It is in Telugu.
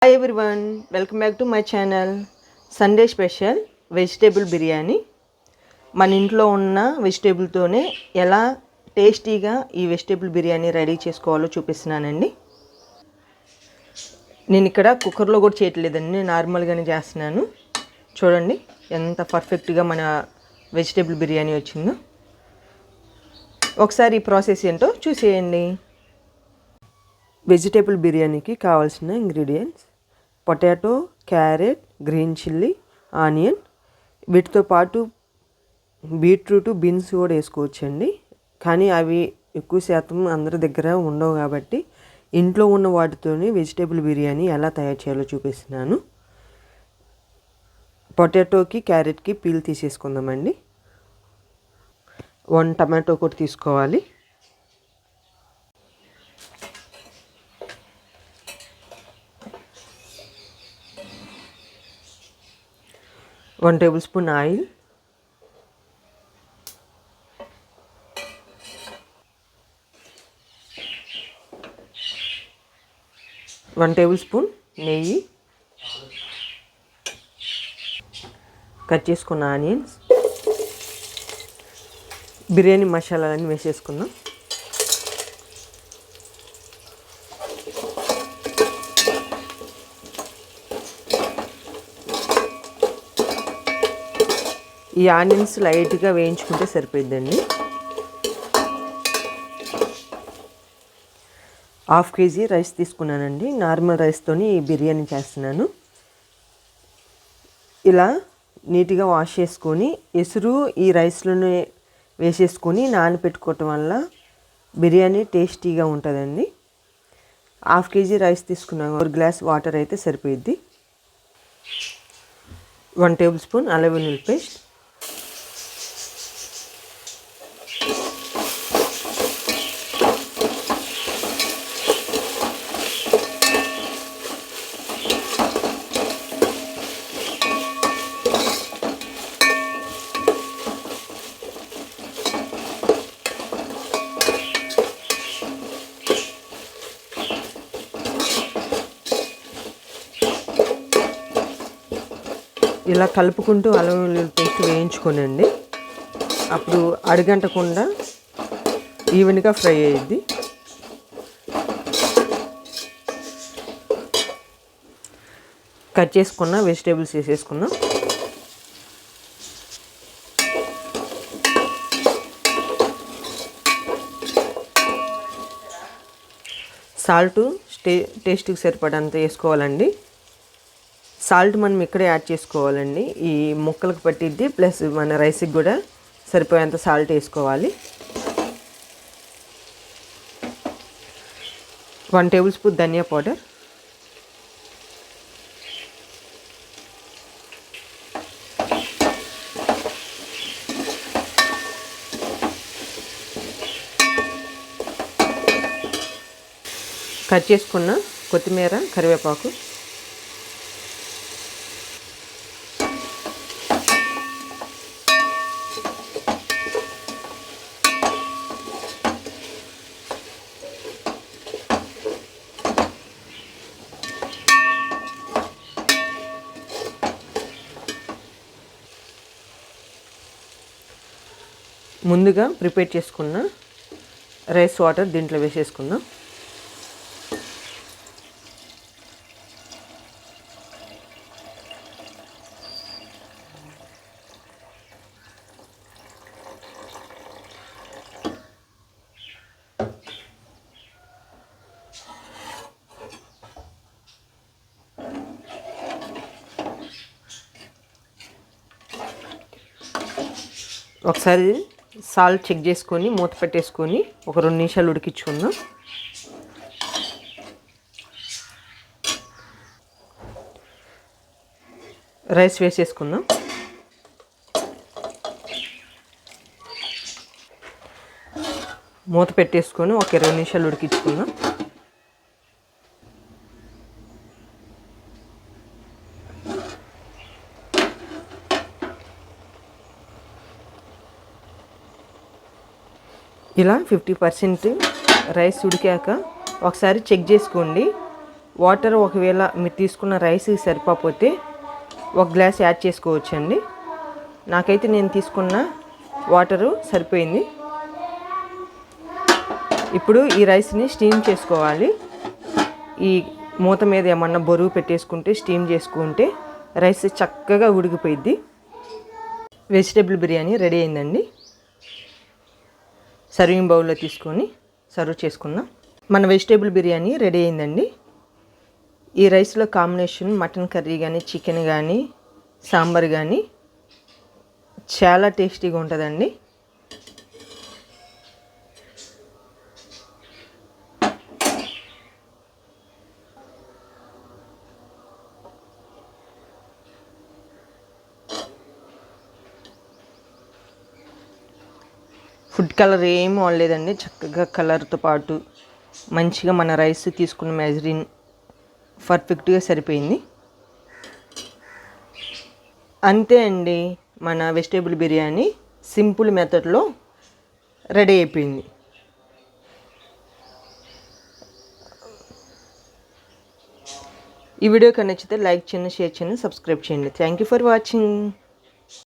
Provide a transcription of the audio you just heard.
Hi everyone, welcome back to my channel. Sunday special vegetable biryani. మన ఇంట్లో ఉన్న వెజిటేబుల్తోనే ఎలా టేస్టీగా ఈ వెజిటేబుల్ బిర్యానీ రెడీ చేసుకోవాలో చూపిస్తున్నానండి. నేను ఇక్కడ కుక్కర్లో కూడా చేయట్లేదండి, నేను నార్మల్గానే చేస్తున్నాను. చూడండి ఎంత పర్ఫెక్ట్గా మన వెజిటేబుల్ బిర్యానీ వచ్చిందో. ఒకసారి ఈ ప్రాసెస్ ఏంటో చూసేయండి. వెజిటేబుల్ బిర్యానీకి కావాల్సిన ingredients: potato, carrot, green chilli, onion. వీటితో పాటు బీట్రూట్, బీన్స్ కూడా వేసుకోవచ్చండి. కానీ అవి ఎక్కువ శాతం అందరి దగ్గర ఉండవు కాబట్టి ఇంట్లో ఉన్న వాటితోనే వెజిటేబుల్ బిర్యానీ ఎలా తయారు చేయాలో చూపిస్తున్నాను. పొటాటోకి, క్యారెట్కి పీల్ తీసేసుకుందామండి. 1 టమాటో కూడా తీసుకోవాలి. One table spoon oil, 1 table spoon నెయ్యి, కట్ చేసుకున్న ఆనియన్స్, బిర్యానీ మసాలాలన్నీ వేసేసుకుందాం. ఈ ఆనియన్స్ లైట్గా వేయించుకుంటే సరిపోద్దండి. 1/2 కేజీ రైస్ తీసుకున్నానండి. నార్మల్ రైస్తోని ఈ బిర్యానీ చేస్తున్నాను. ఇలా నీట్గా వాష్ చేసుకొని ఎసురు ఈ రైస్లోనే వేసేసుకొని నానబెట్టుకోవటం వల్ల బిర్యానీ టేస్టీగా ఉంటుందండి. 1/2 కేజీ రైస్ తీసుకున్నాను. 1 గ్లాస్ వాటర్ అయితే సరిపోద్ది. 1 టేబుల్ స్పూన్ అల్లం వెల్లుల్లి పేస్ట్, ఇలా కలుపుకుంటూ అల్లం వెల్లుల్లి పేస్ట్ వేయించుకోనండి. అప్పుడు అడుగంటకుండా ఈవెన్గా ఫ్రై అయ్యిద్ది. కట్ చేసుకున్న వెజిటేబుల్స్ వేసేసుకుందాం. సాల్ట్ టేస్ట్కి సరిపడంత వేసుకోవాలండి. సాల్ట్ మనం ఇక్కడే యాడ్ చేసుకోవాలండి. ఈ ముక్కలకు పట్టిద్ది, ప్లస్ మన రైస్కి కూడా సరిపోయేంత సాల్ట్ వేసుకోవాలి. 1 టేబుల్ స్పూన్ ధనియా పౌడర్, కట్ చేసుకున్న కొత్తిమీర, కరివేపాకు, ముందుగా ప్రిపేర్ చేసుకున్న రైస్ వాటర్ దీంట్లో వేసేసుకుందాం. ఒకసారి సాల్ట్ చెక్ చేసుకొని మూత పెట్టేసుకొని ఒక 2 నిమిషాలు ఉడికించుకుందాం. రైస్ వేసేసుకుందాం. మూత పెట్టేసుకొని ఒక 20 నిమిషాలు ఉడికించుకుందాం. ఇలా 50% రైస్ ఉడికాక ఒకసారి చెక్ చేసుకోండి. వాటర్ ఒకవేళ మీరు తీసుకున్న రైస్కి సరిపోతే 1 గ్లాస్ యాడ్ చేసుకోవచ్చండి. నాకైతే నేను తీసుకున్న వాటరు సరిపోయింది. ఇప్పుడు ఈ రైస్ని స్టీమ్ చేసుకోవాలి. ఈ మూత మీద ఏమన్నా బరువు పెట్టేసుకుంటే స్టీమ్ చేసుకుంటే రైస్ చక్కగా ఉడికిపోయిద్ది. వెజిటేబుల్ బిర్యానీ రెడీ అయిందండి. సర్వింగ్ బౌల్లో తీసుకొని సర్వ్ చేసుకుందాం. మన వెజిటేబుల్ బిర్యానీ రెడీ అయిందండి. ఈ రైస్లో కాంబినేషన్ మటన్ కర్రీ కానీ, చికెన్ కానీ, సాంబార్ కానీ చాలా టేస్టీగా ఉంటుందండి. ఫుడ్ కలర్ ఏం వాడలేదండి. చక్కగా కలర్తో పాటు మంచిగా మన రైస్ తీసుకున్న మెజరింగ్ పర్ఫెక్ట్గా సరిపోయింది. అంతే అండి, మన వెజిటేబుల్ బిర్యానీ సింపుల్ మెథడ్లో రెడీ అయిపోయింది. ఈ వీడియో నచ్చితే లైక్ చేయండి, షేర్ చేయండి, సబ్స్క్రైబ్ చేయండి. Thank you for watching.